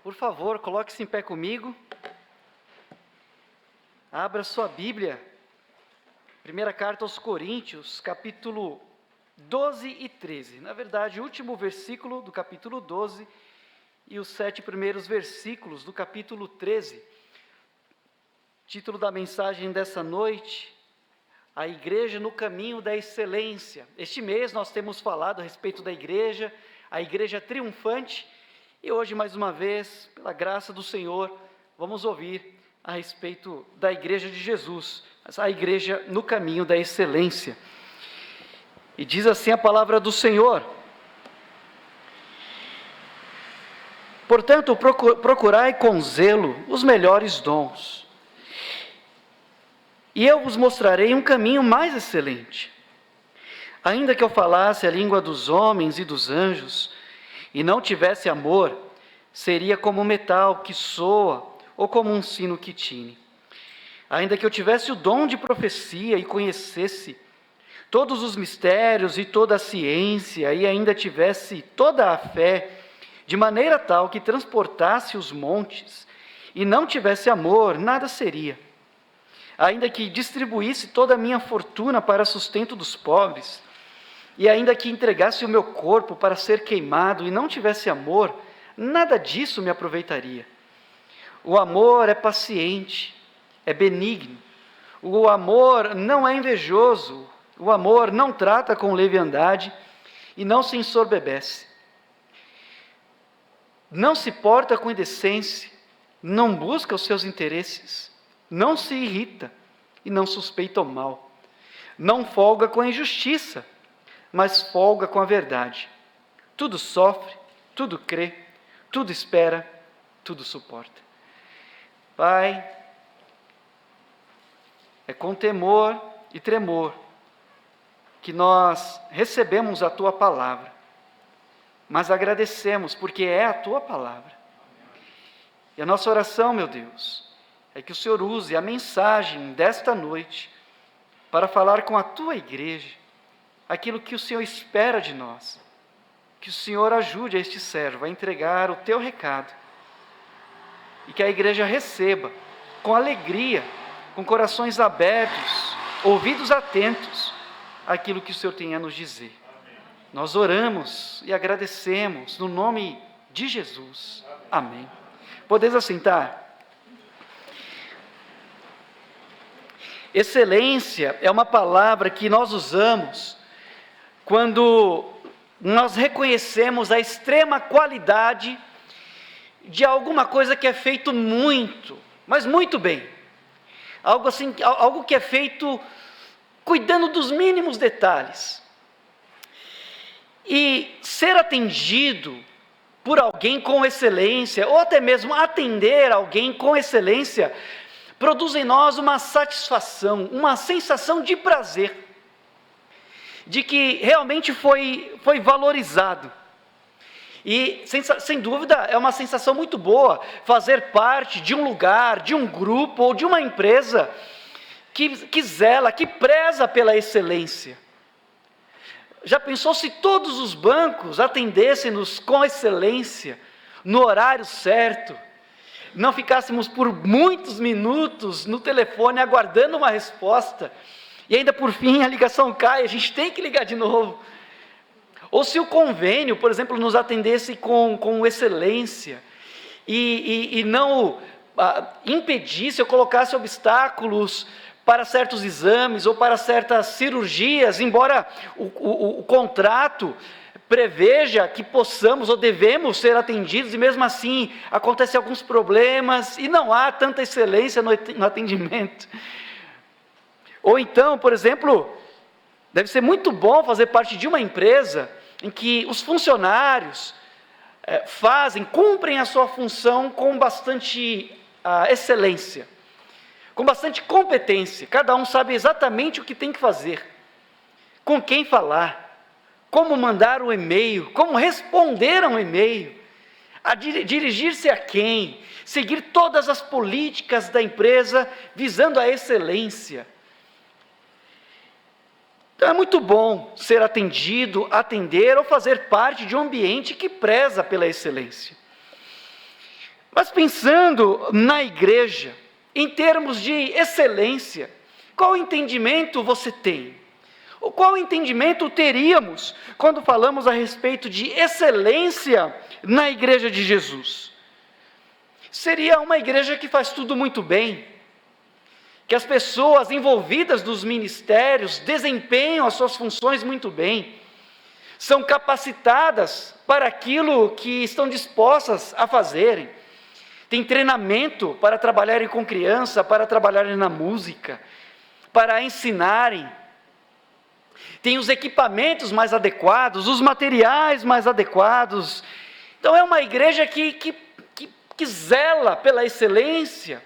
Por favor, coloque-se em pé comigo. Abra sua Bíblia. Primeira carta aos Coríntios, capítulo 12 e 13. Na verdade, o último versículo do capítulo 12 e os 7 primeiros versículos do capítulo 13. Título da mensagem dessa noite: a igreja no caminho da excelência. Este mês nós temos falado a respeito da igreja, a igreja triunfante, e hoje, mais uma vez, pela graça do Senhor, vamos ouvir a respeito da igreja de Jesus, a igreja no caminho da excelência. E diz assim a palavra do Senhor: portanto, procurai com zelo os melhores dons, e eu vos mostrarei um caminho mais excelente. Ainda que eu falasse a língua dos homens e dos anjos, e não tivesse amor, seria como um metal que soa, ou como um sino que tine. Ainda que eu tivesse o dom de profecia e conhecesse todos os mistérios e toda a ciência, e ainda tivesse toda a fé, de maneira tal que transportasse os montes, e não tivesse amor, nada seria. Ainda que distribuísse toda a minha fortuna para sustento dos pobres, e ainda que entregasse o meu corpo para ser queimado e não tivesse amor, nada disso me aproveitaria. O amor é paciente, é benigno, o amor não é invejoso, o amor não trata com leviandade e não se ensoberbece. Não se porta com indecência, não busca os seus interesses, não se irrita e não suspeita o mal, não folga com a injustiça, mas folga com a verdade. Tudo sofre, tudo crê, tudo espera, tudo suporta. Pai, é com temor e tremor que nós recebemos a Tua palavra, mas agradecemos porque é a Tua palavra. E a nossa oração, meu Deus, é que o Senhor use a mensagem desta noite para falar com a Tua igreja aquilo que o Senhor espera de nós, que o Senhor ajude a este servo a entregar o Teu recado, e que a igreja receba com alegria, com corações abertos, ouvidos atentos, aquilo que o Senhor tem a nos dizer. Amém. Nós oramos e agradecemos no nome de Jesus. Amém. Podeis assentar? Excelência é uma palavra que nós usamos quando nós reconhecemos a extrema qualidade de alguma coisa que é feito muito, mas muito bem. Algo assim, algo que é feito cuidando dos mínimos detalhes. E ser atendido por alguém com excelência, ou até mesmo atender alguém com excelência, produz em nós uma satisfação, uma sensação de prazer, de que realmente foi valorizado. E, sem dúvida, é uma sensação muito boa fazer parte de um lugar, de um grupo ou de uma empresa que zela, que preza pela excelência. Já pensou se todos os bancos atendessem-nos com excelência, no horário certo, não ficássemos por muitos minutos no telefone aguardando uma resposta, e ainda por fim a ligação cai, a gente tem que ligar de novo. Ou se o convênio, por exemplo, nos atendesse com excelência e não impedisse ou colocasse obstáculos para certos exames ou para certas cirurgias, embora o contrato preveja que possamos ou devemos ser atendidos, e mesmo assim acontecem alguns problemas e não há tanta excelência no atendimento. Ou então, por exemplo, deve ser muito bom fazer parte de uma empresa em que os funcionários cumprem a sua função com bastante excelência, com bastante competência. Cada um sabe exatamente o que tem que fazer, com quem falar, como mandar o e-mail, como responder a um e-mail, dirigir-se a quem, seguir todas as políticas da empresa visando a excelência. Então é muito bom ser atendido, atender ou fazer parte de um ambiente que preza pela excelência. Mas pensando na igreja, em termos de excelência, qual entendimento você tem? Ou qual entendimento teríamos quando falamos a respeito de excelência na igreja de Jesus? Seria uma igreja que faz tudo muito bem, que as pessoas envolvidas nos ministérios desempenham as suas funções muito bem, são capacitadas para aquilo que estão dispostas a fazerem, tem treinamento para trabalharem com criança, para trabalharem na música, para ensinarem, tem os equipamentos mais adequados, os materiais mais adequados. Então é uma igreja que zela pela excelência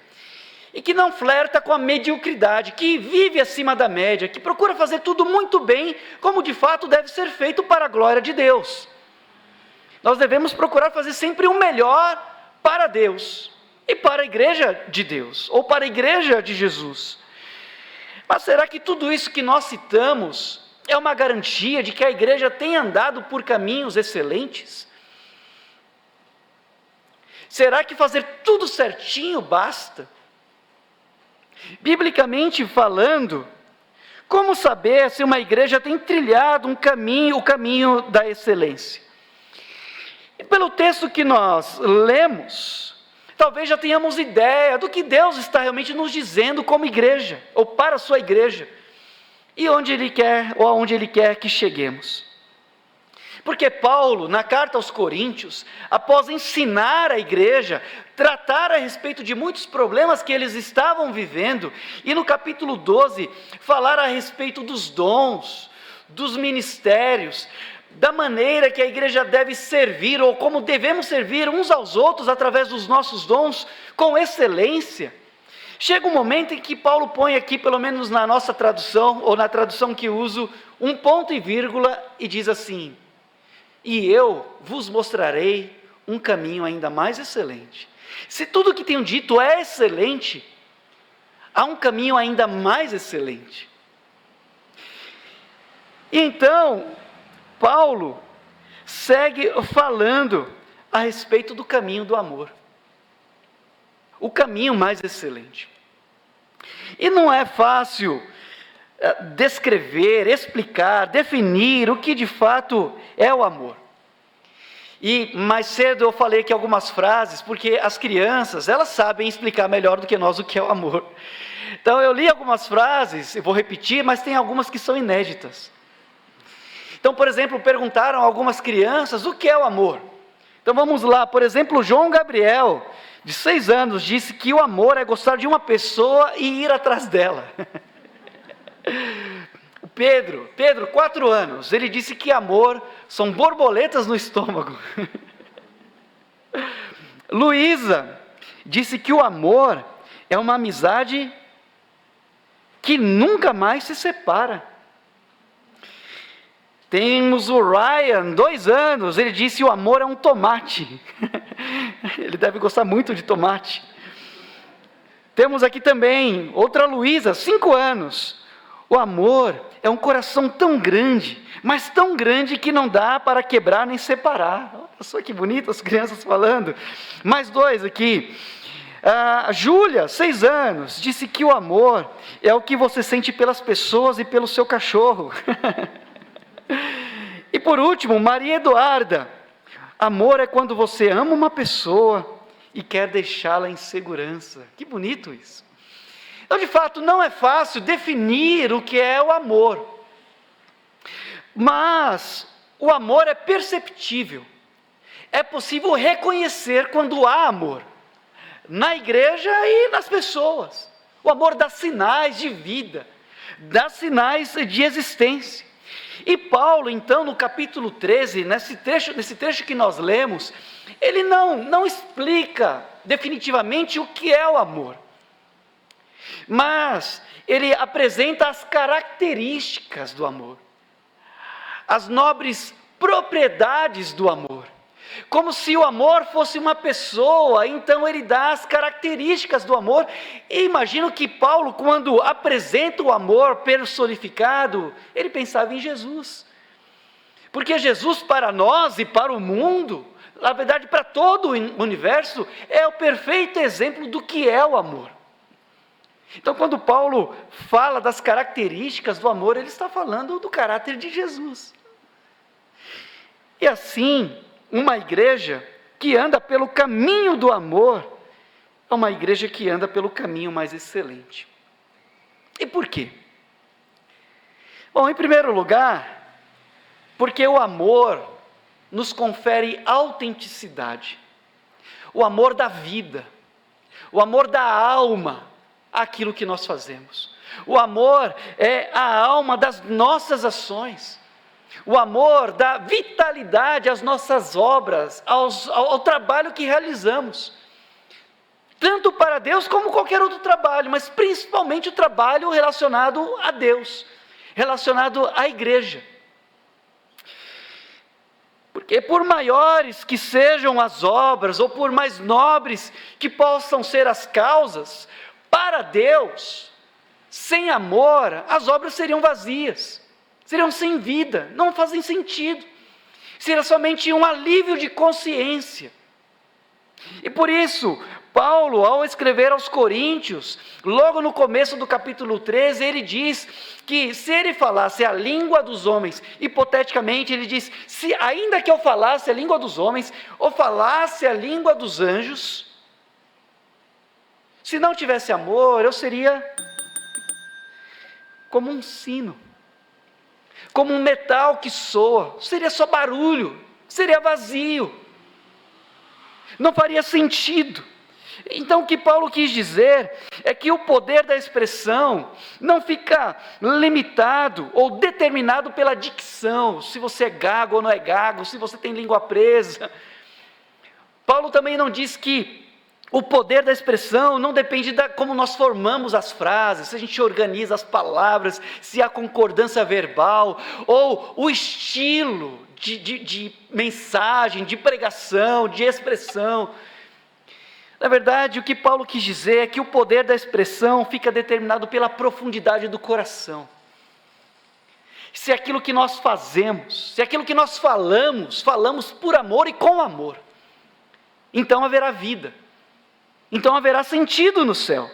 e que não flerta com a mediocridade, que vive acima da média, que procura fazer tudo muito bem, como de fato deve ser feito para a glória de Deus. Nós devemos procurar fazer sempre o melhor para Deus e para a igreja de Deus, ou para a igreja de Jesus. Mas será que tudo isso que nós citamos é uma garantia de que a igreja tem andado por caminhos excelentes? Será que fazer tudo certinho basta? Biblicamente falando, como saber se uma igreja tem trilhado o caminho da excelência? E pelo texto que nós lemos, talvez já tenhamos ideia do que Deus está realmente nos dizendo como igreja, ou para a sua igreja, e onde Ele quer, ou aonde Ele quer que cheguemos. Porque Paulo, na carta aos Coríntios, após ensinar a igreja, tratar a respeito de muitos problemas que eles estavam vivendo, e no capítulo 12, falar a respeito dos dons, dos ministérios, da maneira que a igreja deve servir, ou como devemos servir uns aos outros através dos nossos dons, com excelência. Chega um momento em que Paulo põe aqui, pelo menos na nossa tradução, ou na tradução que uso, um ponto e vírgula, e diz assim: e eu vos mostrarei um caminho ainda mais excelente. Se tudo o que tenho dito é excelente, há um caminho ainda mais excelente. E então, Paulo segue falando a respeito do caminho do amor. O caminho mais excelente. E não é fácil descrever, explicar, definir o que de fato é o amor. E mais cedo eu falei aqui algumas frases, porque as crianças, elas sabem explicar melhor do que nós o que é o amor. Então eu li algumas frases, eu vou repetir, mas tem algumas que são inéditas. Então, por exemplo, perguntaram a algumas crianças o que é o amor. Então vamos lá, por exemplo, João Gabriel, de 6 anos, disse que o amor é gostar de uma pessoa e ir atrás dela. O Pedro, 4 anos, ele disse que amor são borboletas no estômago. Luísa disse que o amor é uma amizade que nunca mais se separa. Temos o Ryan, 2 anos, ele disse que o amor é um tomate. Ele deve gostar muito de tomate. Temos aqui também outra Luísa, 5 anos. O amor é um coração tão grande, mas tão grande que não dá para quebrar nem separar. Olha só que bonito as crianças falando. Mais 2 aqui. A Júlia, 6 anos, disse que o amor é o que você sente pelas pessoas e pelo seu cachorro. E por último, Maria Eduarda, amor é quando você ama uma pessoa e quer deixá-la em segurança. Que bonito isso. Então, de fato, não é fácil definir o que é o amor, mas o amor é perceptível, é possível reconhecer quando há amor, na igreja e nas pessoas. O amor dá sinais de vida, dá sinais de existência. E Paulo, então, no capítulo 13, nesse trecho que nós lemos, ele não explica definitivamente o que é o amor, mas ele apresenta as características do amor, as nobres propriedades do amor, como se o amor fosse uma pessoa. Então ele dá as características do amor, e imagino que Paulo, quando apresenta o amor personificado, ele pensava em Jesus, porque Jesus para nós e para o mundo na verdade para todo o universo, é o perfeito exemplo do que é o amor. Então, quando Paulo fala das características do amor, ele está falando do caráter de Jesus. E assim, uma igreja que anda pelo caminho do amor, é uma igreja que anda pelo caminho mais excelente. E por quê? Bom, em primeiro lugar, porque o amor nos confere autenticidade, o amor da vida, o amor da alma, àquilo que nós fazemos. O amor é a alma das nossas ações, o amor dá vitalidade às nossas obras, ao trabalho que realizamos, tanto para Deus como qualquer outro trabalho, mas principalmente o trabalho relacionado a Deus, relacionado à igreja. Porque por maiores que sejam as obras, ou por mais nobres que possam ser as causas, para Deus, sem amor, as obras seriam vazias, seriam sem vida, não fazem sentido, seria somente um alívio de consciência. E por isso, Paulo, ao escrever aos Coríntios, logo no começo do capítulo 13, ele diz que se ele falasse a língua dos homens, hipoteticamente ele diz, se ainda que eu falasse a língua dos homens, ou falasse a língua dos anjos, se não tivesse amor, eu seria como um sino, como um metal que soa, seria só barulho, seria vazio, não faria sentido. Então o que Paulo quis dizer é que o poder da expressão não fica limitado ou determinado pela dicção, se você é gago ou não é gago, se você tem língua presa. Paulo também não diz que o poder da expressão não depende de como nós formamos as frases, se a gente organiza as palavras, se há concordância verbal, ou o estilo de mensagem, de pregação, de expressão. Na verdade, o que Paulo quis dizer é que o poder da expressão fica determinado pela profundidade do coração. Se aquilo que nós fazemos, se aquilo que nós falamos por amor e com amor, então haverá vida. Então haverá sentido no céu.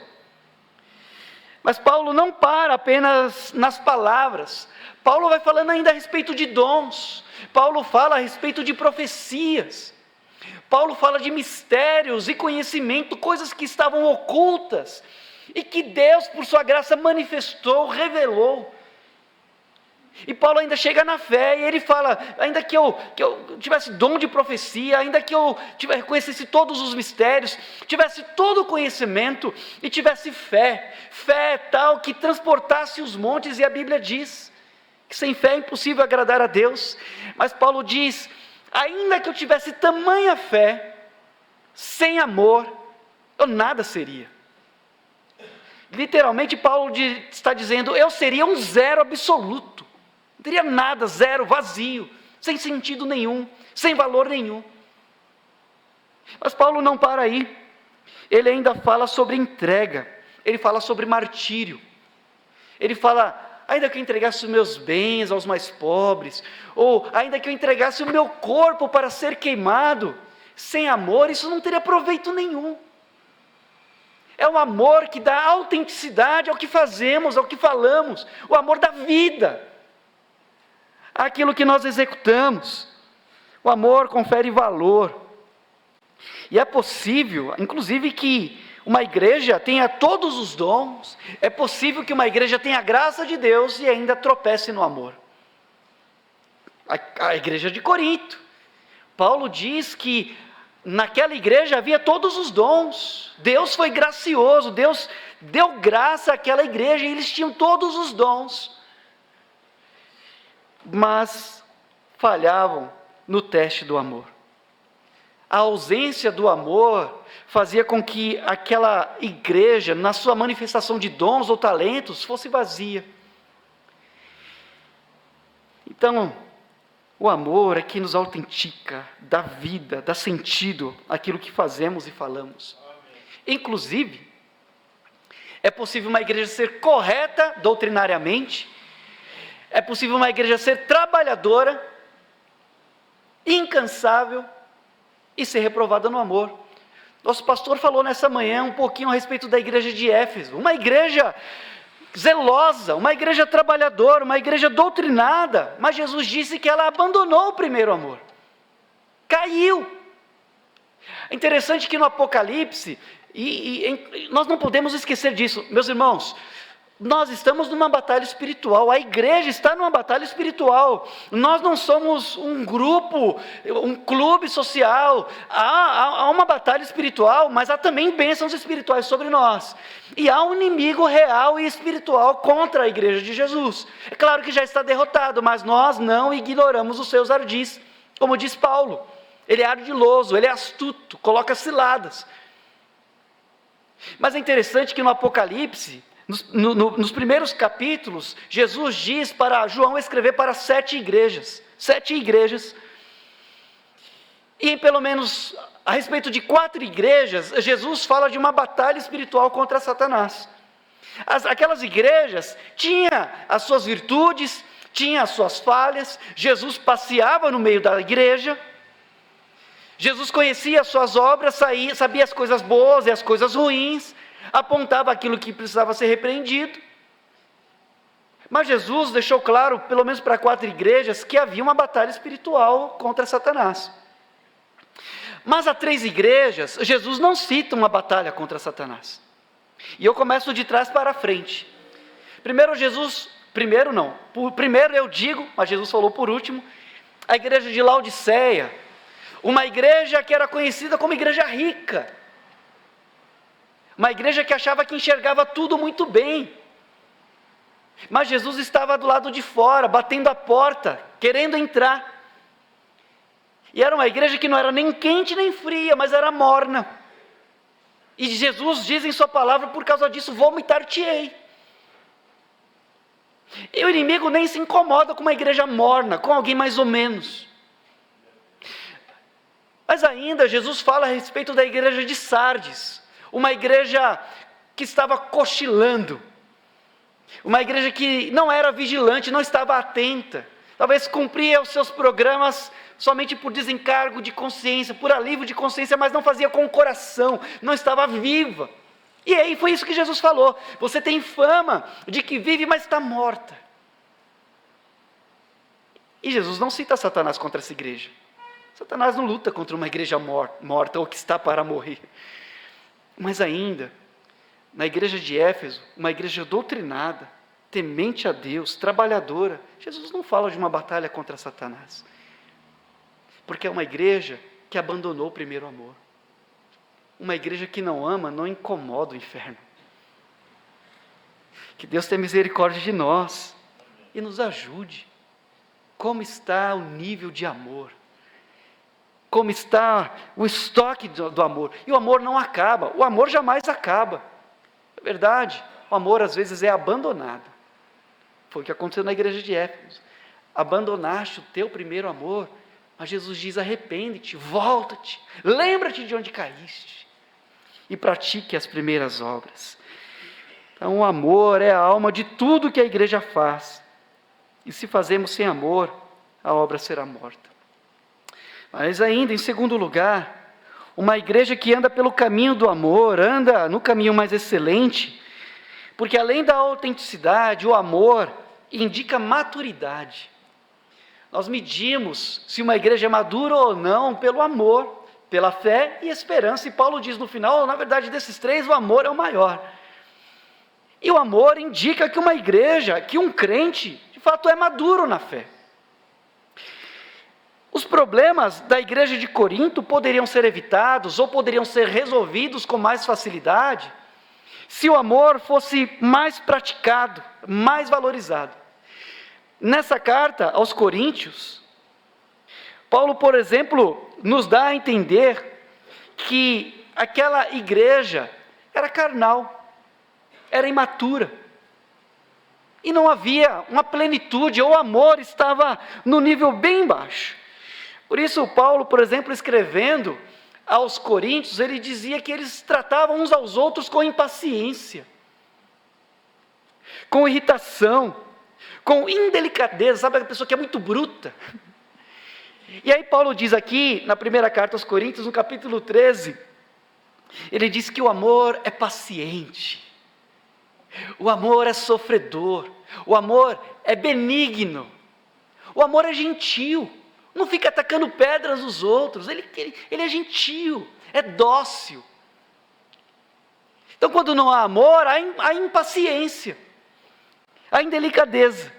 Mas Paulo não para apenas nas palavras. Paulo vai falando ainda a respeito de dons. Paulo fala a respeito de profecias. Paulo fala de mistérios e conhecimento, coisas que estavam ocultas e que Deus, por sua graça, manifestou, revelou. E Paulo ainda chega na fé, e ele fala, ainda que eu tivesse dom de profecia, ainda que eu conhecesse todos os mistérios, tivesse todo o conhecimento, e tivesse fé tal que transportasse os montes, e a Bíblia diz, que sem fé é impossível agradar a Deus, mas Paulo diz, ainda que eu tivesse tamanha fé, sem amor, eu nada seria. Literalmente Paulo está dizendo, eu seria um zero absoluto, não teria nada, zero, vazio, sem sentido nenhum, sem valor nenhum. Mas Paulo não para aí, ele ainda fala sobre entrega, ele fala sobre martírio, ele fala, ainda que eu entregasse os meus bens aos mais pobres, ou ainda que eu entregasse o meu corpo para ser queimado, sem amor, isso não teria proveito nenhum. É o amor que dá autenticidade ao que fazemos, ao que falamos, o amor da vida, aquilo que nós executamos. O amor confere valor, e é possível, inclusive, que uma igreja tenha todos os dons, é possível que uma igreja tenha a graça de Deus e ainda tropece no amor. A igreja de Corinto, Paulo diz que naquela igreja havia todos os dons, Deus foi gracioso, Deus deu graça àquela igreja, e eles tinham todos os dons, mas falhavam no teste do amor. A ausência do amor fazia com que aquela igreja, na sua manifestação de dons ou talentos, fosse vazia. Então, o amor é que nos autentica, dá vida, dá sentido àquilo que fazemos e falamos. Inclusive, é possível uma igreja ser correta doutrinariamente, é possível uma igreja ser trabalhadora, incansável, e ser reprovada no amor. Nosso pastor falou nessa manhã um pouquinho a respeito da igreja de Éfeso, uma igreja zelosa, uma igreja trabalhadora, uma igreja doutrinada, mas Jesus disse que ela abandonou o primeiro amor, caiu. É interessante que no Apocalipse, nós não podemos esquecer disso, meus irmãos, nós estamos numa batalha espiritual, a igreja está numa batalha espiritual, nós não somos um grupo, um clube social, há uma batalha espiritual, mas há também bênçãos espirituais sobre nós, e há um inimigo real e espiritual contra a igreja de Jesus. É claro que já está derrotado, mas nós não ignoramos os seus ardis, como diz Paulo, ele é ardiloso, ele é astuto, coloca ciladas. Mas é interessante que no Apocalipse, nos primeiros capítulos, Jesus diz para João escrever para 7 igrejas, e em pelo menos a respeito de 4 igrejas, Jesus fala de uma batalha espiritual contra Satanás. Aquelas igrejas tinham as suas virtudes, tinham as suas falhas, Jesus passeava no meio da igreja, Jesus conhecia as suas obras, sabia as coisas boas e as coisas ruins, apontava aquilo que precisava ser repreendido, mas Jesus deixou claro, pelo menos para 4 igrejas, que havia uma batalha espiritual contra Satanás. Mas há 3 igrejas, Jesus não cita uma batalha contra Satanás, e eu começo de trás para frente. Primeiro eu digo, mas Jesus falou por último, a igreja de Laodiceia, uma igreja que era conhecida como igreja rica, uma igreja que achava que enxergava tudo muito bem, mas Jesus estava do lado de fora, batendo a porta, querendo entrar, e era uma igreja que não era nem quente nem fria, mas era morna, e Jesus diz em sua palavra, por causa disso vomitar-te-ei. E o inimigo nem se incomoda com uma igreja morna, com alguém mais ou menos. Mas ainda Jesus fala a respeito da igreja de Sardes, uma igreja que estava cochilando, uma igreja que não era vigilante, não estava atenta, talvez cumpria os seus programas somente por desencargo de consciência, por alívio de consciência, mas não fazia com o coração, não estava viva. E aí foi isso que Jesus falou: você tem fama de que vive, mas está morta. E Jesus não cita Satanás contra essa igreja. Satanás não luta contra uma igreja morta ou que está para morrer. Mas ainda, na igreja de Éfeso, uma igreja doutrinada, temente a Deus, trabalhadora, Jesus não fala de uma batalha contra Satanás, porque é uma igreja que abandonou o primeiro amor. Uma igreja que não ama, não incomoda o inferno. Que Deus tenha misericórdia de nós e nos ajude. Como está o nível de amor? Como está o estoque do amor? E o amor não acaba, o amor jamais acaba. É verdade, o amor às vezes é abandonado. Foi o que aconteceu na igreja de Éfeso. Abandonaste o teu primeiro amor, mas Jesus diz: arrepende-te, volta-te, lembra-te de onde caíste e pratique as primeiras obras. Então o amor é a alma de tudo que a igreja faz, e se fazemos sem amor, a obra será morta. Mas ainda, em segundo lugar, uma igreja que anda pelo caminho do amor, anda no caminho mais excelente, porque além da autenticidade, o amor indica maturidade. Nós medimos se uma igreja é madura ou não pelo amor, pela fé e esperança, e Paulo diz no final, na verdade desses 3, o amor é o maior. E o amor indica que uma igreja, que um crente, de fato é maduro na fé. Os problemas da igreja de Corinto poderiam ser evitados, ou poderiam ser resolvidos com mais facilidade, se o amor fosse mais praticado, mais valorizado. Nessa carta aos Coríntios, Paulo, por exemplo, nos dá a entender que aquela igreja era carnal, era imatura, e não havia uma plenitude, ou o amor estava no nível bem baixo. Por isso Paulo, por exemplo, escrevendo aos Coríntios, ele dizia que eles tratavam uns aos outros com impaciência, com irritação, com indelicadeza. Sabe a pessoa que é muito bruta? E aí Paulo diz aqui, na primeira carta aos Coríntios, no capítulo 13, ele diz que o amor é paciente, o amor é sofredor, o amor é benigno, o amor é gentil, não fica atacando pedras nos outros, ele é gentil, é dócil. Então quando não há amor, há impaciência, há indelicadeza.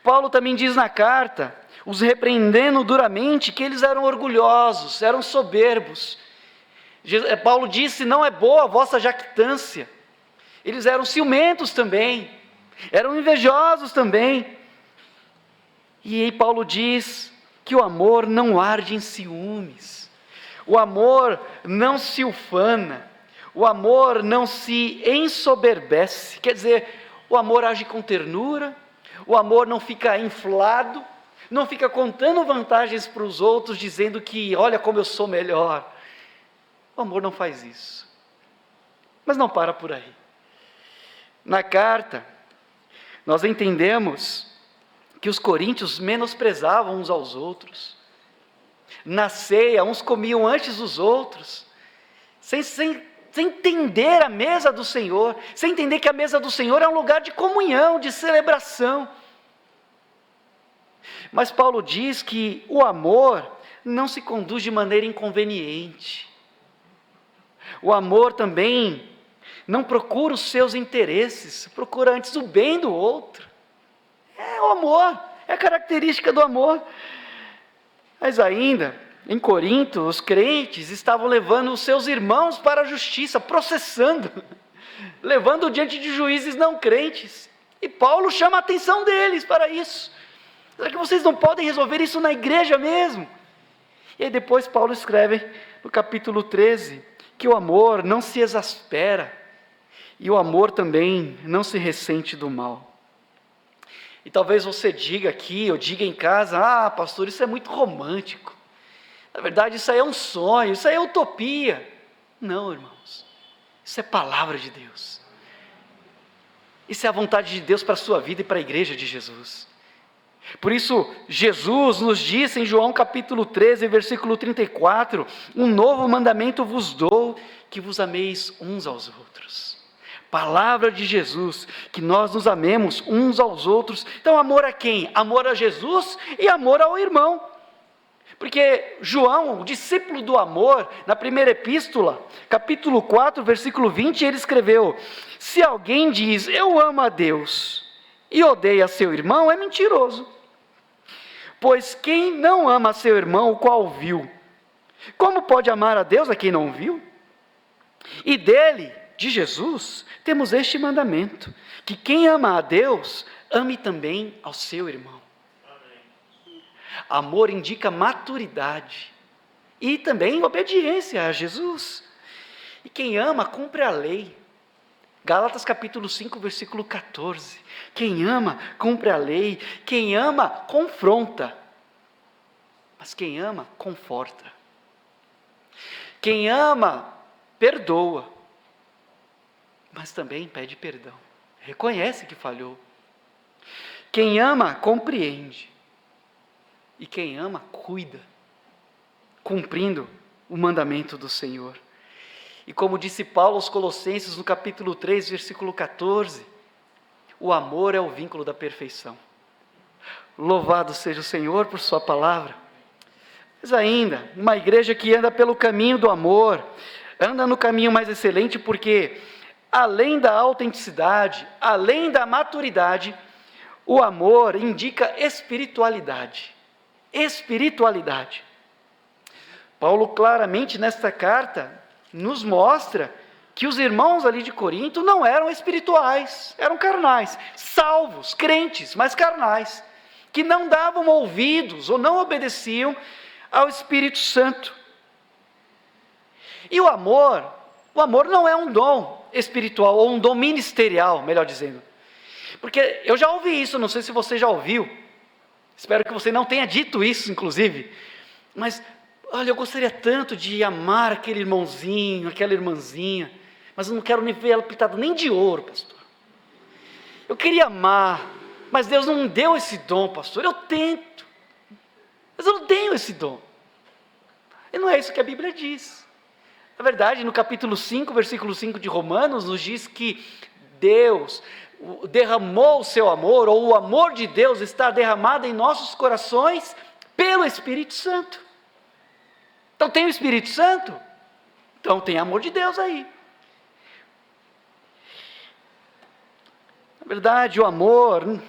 Paulo também diz na carta, os repreendendo duramente, que eles eram orgulhosos, eram soberbos. Paulo disse, não é boa a vossa jactância. Eles eram ciumentos também, eram invejosos também. E aí Paulo diz que o amor não arde em ciúmes, o amor não se ufana, o amor não se ensoberbece, quer dizer, o amor age com ternura, o amor não fica inflado, não fica contando vantagens para os outros, dizendo que olha como eu sou melhor. O amor não faz isso, mas não para por aí. Na carta, nós entendemos que os coríntios menosprezavam uns aos outros, na ceia, uns comiam antes dos outros, sem entender a mesa do Senhor, sem entender que a mesa do Senhor é um lugar de comunhão, de celebração. Mas Paulo diz que o amor não se conduz de maneira inconveniente, o amor também não procura os seus interesses, procura antes o bem do outro. É o amor, é a característica do amor. Mas ainda, em Corinto, os crentes estavam levando os seus irmãos para a justiça, processando, levando diante de juízes não crentes. E Paulo chama a atenção deles para isso. Será que vocês não podem resolver isso na igreja mesmo? E aí depois Paulo escreve no capítulo 13, que o amor não se exaspera, e o amor também não se ressente do mal. E talvez você diga aqui, ou diga em casa, pastor, isso é muito romântico. Na verdade, isso aí é um sonho, isso aí é utopia. Não, irmãos, isso é palavra de Deus. Isso é a vontade de Deus para a sua vida e para a igreja de Jesus. Por isso, Jesus nos disse em João capítulo 13, versículo 34, um novo mandamento vos dou, que vos ameis uns aos outros. Palavra de Jesus, que nós nos amemos uns aos outros. Então amor a quem? Amor a Jesus e amor ao irmão. Porque João, o discípulo do amor, na primeira epístola, capítulo 4, versículo 20, ele escreveu, se alguém diz, eu amo a Deus, e odeia seu irmão, é mentiroso. Pois quem não ama seu irmão, o qual viu, como pode amar a Deus a quem não viu? E dele, de Jesus, temos este mandamento, que quem ama a Deus, ame também ao seu irmão. Amém. Amor indica maturidade, e também obediência a Jesus. E quem ama, cumpre a lei. Gálatas capítulo 5, versículo 14. Quem ama, cumpre a lei. Quem ama, confronta. Mas quem ama, conforta. Quem ama, perdoa. Mas também pede perdão. Reconhece que falhou. Quem ama, compreende. E quem ama, cuida. Cumprindo o mandamento do Senhor. E como disse Paulo aos Colossenses, no capítulo 3, versículo 14, o amor é o vínculo da perfeição. Louvado seja o Senhor por sua palavra. Mas ainda, uma igreja que anda pelo caminho do amor, anda no caminho mais excelente, porque além da autenticidade, além da maturidade, o amor indica espiritualidade. Espiritualidade. Paulo claramente nesta carta nos mostra que os irmãos ali de Corinto não eram espirituais, eram carnais, salvos, crentes, mas carnais, que não davam ouvidos ou não obedeciam ao Espírito Santo. E o amor não é um dom espiritual, ou um dom ministerial, melhor dizendo, porque eu já ouvi isso, não sei se você já ouviu, espero que você não tenha dito isso inclusive, mas olha, eu gostaria tanto de amar aquele irmãozinho, aquela irmãzinha, mas eu não quero nem ver ela pintada nem de ouro, pastor. Eu queria amar, mas Deus não deu esse dom, pastor. Eu tento, Mas eu não tenho esse dom. E não é isso que a Bíblia diz. Na verdade, no capítulo 5, versículo 5 de Romanos, nos diz que Deus derramou o seu amor, ou o amor de Deus está derramado em nossos corações pelo Espírito Santo. Então tem o Espírito Santo? Então tem amor de Deus aí. Na verdade, o amor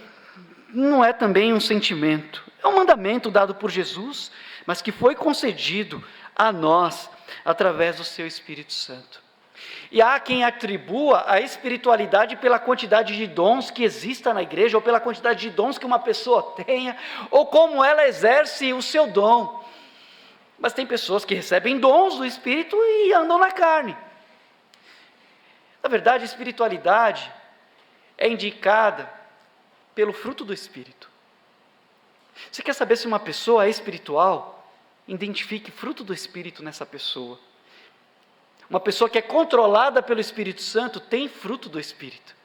não é também um sentimento. É um mandamento dado por Jesus, mas que foi concedido a nós através do seu Espírito Santo. E há quem atribua a espiritualidade pela quantidade de dons que exista na igreja, ou pela quantidade de dons que uma pessoa tenha, ou como ela exerce o seu dom. Mas tem pessoas que recebem dons do Espírito e andam na carne. Na verdade, a espiritualidade é indicada pelo fruto do Espírito. Você quer saber se uma pessoa é espiritual? Identifique fruto do Espírito nessa pessoa. Uma pessoa que é controlada pelo Espírito Santo tem fruto do Espírito.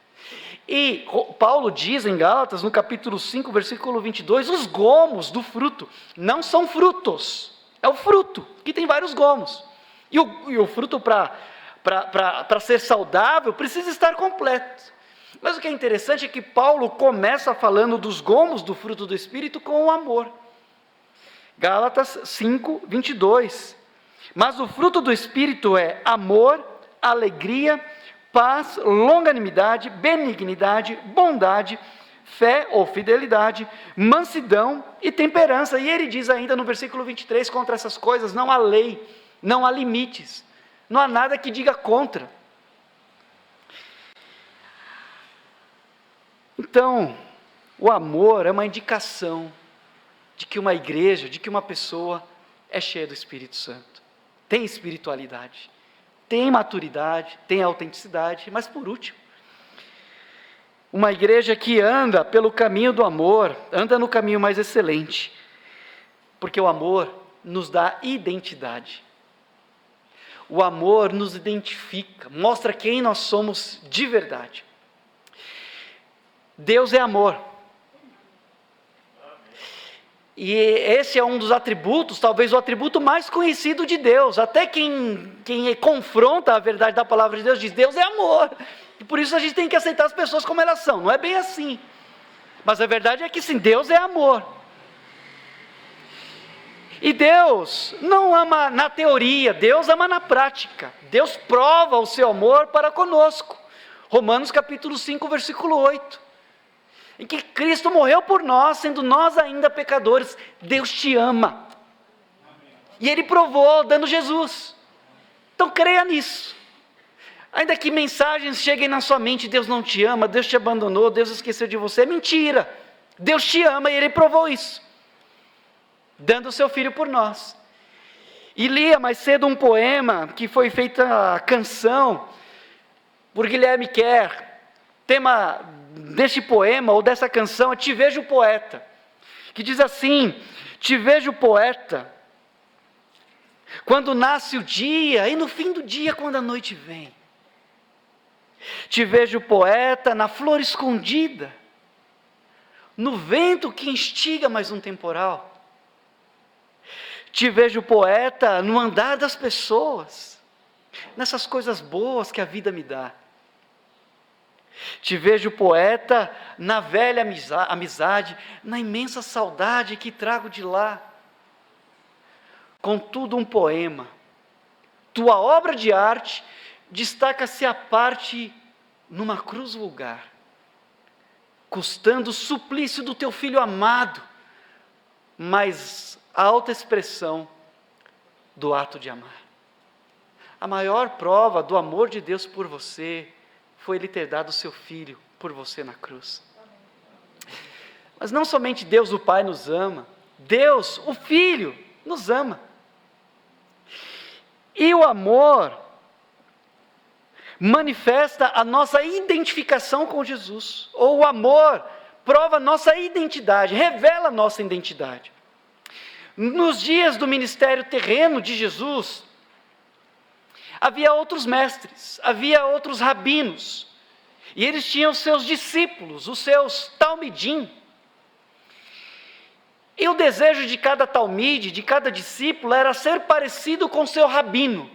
E Paulo diz em Gálatas, no capítulo 5, versículo 22, os gomos do fruto não são frutos, é o fruto, que tem vários gomos. E o fruto, para ser saudável, precisa estar completo. Mas o que é interessante é que Paulo começa falando dos gomos do fruto do Espírito com o amor. Gálatas 5, 22. Mas o fruto do Espírito é amor, alegria, paz, longanimidade, benignidade, bondade, fé ou fidelidade, mansidão e temperança. E ele diz ainda no versículo 23, contra essas coisas não há lei, não há limites, não há nada que diga contra. Então, o amor é uma indicação de que uma igreja, de que uma pessoa é cheia do Espírito Santo. Tem espiritualidade, tem maturidade, tem autenticidade, mas por último, uma igreja que anda pelo caminho do amor, anda no caminho mais excelente, porque o amor nos dá identidade. O amor nos identifica, mostra quem nós somos de verdade. Deus é amor. E esse é um dos atributos, talvez o atributo mais conhecido de Deus. Até quem confronta a verdade da palavra de Deus diz, Deus é amor. E por isso a gente tem que aceitar as pessoas como elas são. Não é bem assim. Mas a verdade é que sim, Deus é amor. E Deus não ama na teoria, Deus ama na prática. Deus prova o seu amor para conosco. Romanos capítulo 5, versículo 8. Em que Cristo morreu por nós, sendo nós ainda pecadores. Deus te ama. E Ele provou dando Jesus. Então creia nisso. Ainda que mensagens cheguem na sua mente, Deus não te ama, Deus te abandonou, Deus esqueceu de você, é mentira. Deus te ama e Ele provou isso, dando o seu Filho por nós. E lia mais cedo um poema, que foi feita a canção, por Guilherme Kerr. Tema deste poema, ou dessa canção, é Te Vejo Poeta, que diz assim, te vejo poeta, quando nasce o dia, e no fim do dia, quando a noite vem. Te vejo poeta na flor escondida, no vento que instiga mais um temporal. Te vejo poeta no andar das pessoas, nessas coisas boas que a vida me dá. Te vejo poeta na velha amizade, na imensa saudade que trago de lá. Contudo um poema, tua obra de arte, destaca-se à parte numa cruz vulgar, custando o suplício do teu filho amado, mas a alta expressão do ato de amar. A maior prova do amor de Deus por você foi Ele ter dado o seu Filho por você na cruz. Mas não somente Deus o Pai nos ama, Deus, o Filho, nos ama. E o amor manifesta a nossa identificação com Jesus, ou o amor prova a nossa identidade, revela a nossa identidade. Nos dias do ministério terreno de Jesus, havia outros mestres, havia outros rabinos, e eles tinham seus discípulos, os seus talmidim. E o desejo de cada talmide, de cada discípulo, era ser parecido com seu rabino.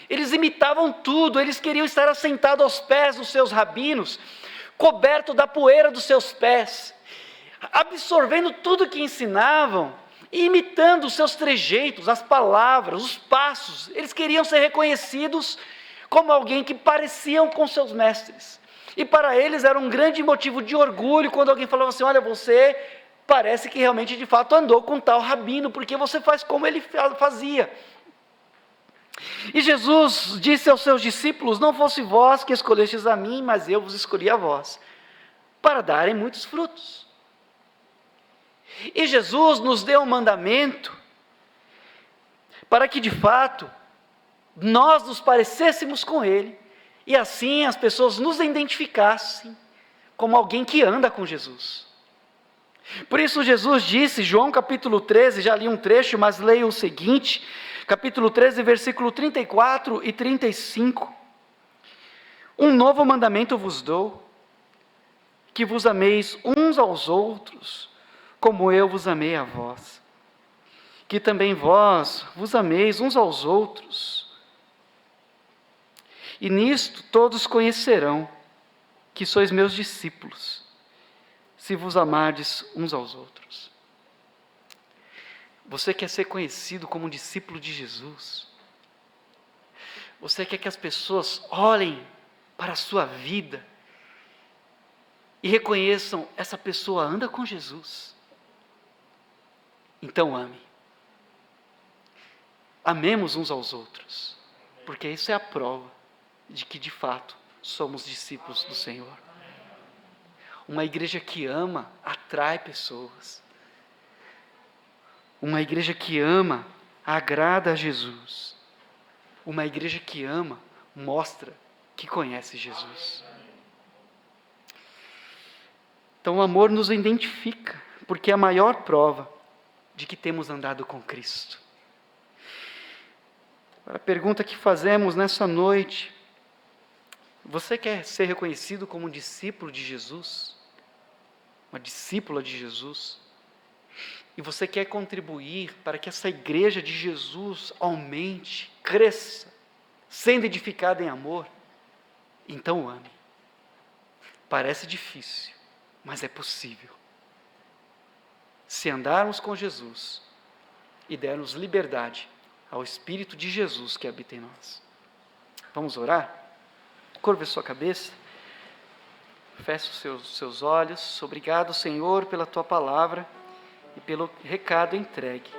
Eles imitavam tudo, eles queriam estar assentados aos pés dos seus rabinos, coberto da poeira dos seus pés, absorvendo tudo que ensinavam, e imitando os seus trejeitos, as palavras, os passos. Eles queriam ser reconhecidos como alguém que pareciam com seus mestres. E para eles era um grande motivo de orgulho quando alguém falava assim: olha, você parece que realmente de fato andou com tal rabino, porque você faz como ele fazia. E Jesus disse aos seus discípulos: não fosse vós que escolhestes a mim, mas eu vos escolhi a vós, para darem muitos frutos. E Jesus nos deu um mandamento, para que de fato, nós nos parecêssemos com Ele, e assim as pessoas nos identificassem como alguém que anda com Jesus. Por isso Jesus disse, João capítulo 13, já li um trecho, mas leio o seguinte, capítulo 13, versículo 34 e 35. Um novo mandamento vos dou, que vos ameis uns aos outros, como eu vos amei a vós. Que também vós vos ameis uns aos outros. E nisto todos conhecerão que sois meus discípulos, se vos amardes uns aos outros. Você quer ser conhecido como um discípulo de Jesus? Você quer que as pessoas olhem para a sua vida e reconheçam: essa pessoa anda com Jesus? Então ame. Amemos uns aos outros, porque isso é a prova de que de fato somos discípulos do Senhor. Uma igreja que ama atrai pessoas. Uma igreja que ama agrada a Jesus. Uma igreja que ama mostra que conhece Jesus. Então o amor nos identifica, porque é a maior prova de que temos andado com Cristo. A pergunta que fazemos nessa noite: você quer ser reconhecido como um discípulo de Jesus? Uma discípula de Jesus? E você quer contribuir para que essa igreja de Jesus aumente, cresça, sendo edificada em amor? Então ame. Parece difícil, mas é possível. Se andarmos com Jesus e dermos liberdade ao Espírito de Jesus que habita em nós. Vamos orar? Curva a sua cabeça. Feche os seus olhos. Obrigado, Senhor, pela Tua palavra e pelo recado entregue.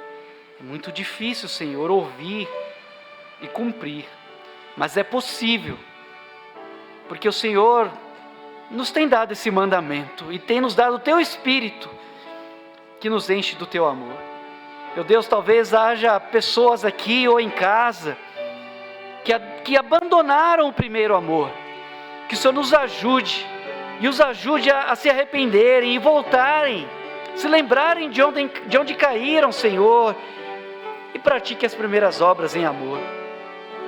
É muito difícil, Senhor, ouvir e cumprir, mas é possível, porque o Senhor nos tem dado esse mandamento e tem nos dado o Teu Espírito, que nos enche do Teu amor. Meu Deus, talvez haja pessoas aqui ou em casa que abandonaram o primeiro amor. Que o Senhor nos ajude e os ajude a se arrependerem e voltarem, se lembrarem de onde caíram, Senhor, e pratique as primeiras obras em amor.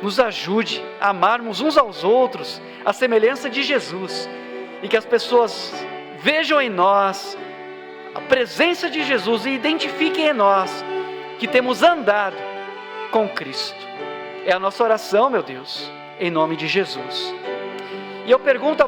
Nos ajude a amarmos uns aos outros, à semelhança de Jesus, e que as pessoas vejam em nós a presença de Jesus e identifiquem em nós que temos andado com Cristo. É a nossa oração, meu Deus, em nome de Jesus. E eu pergunto a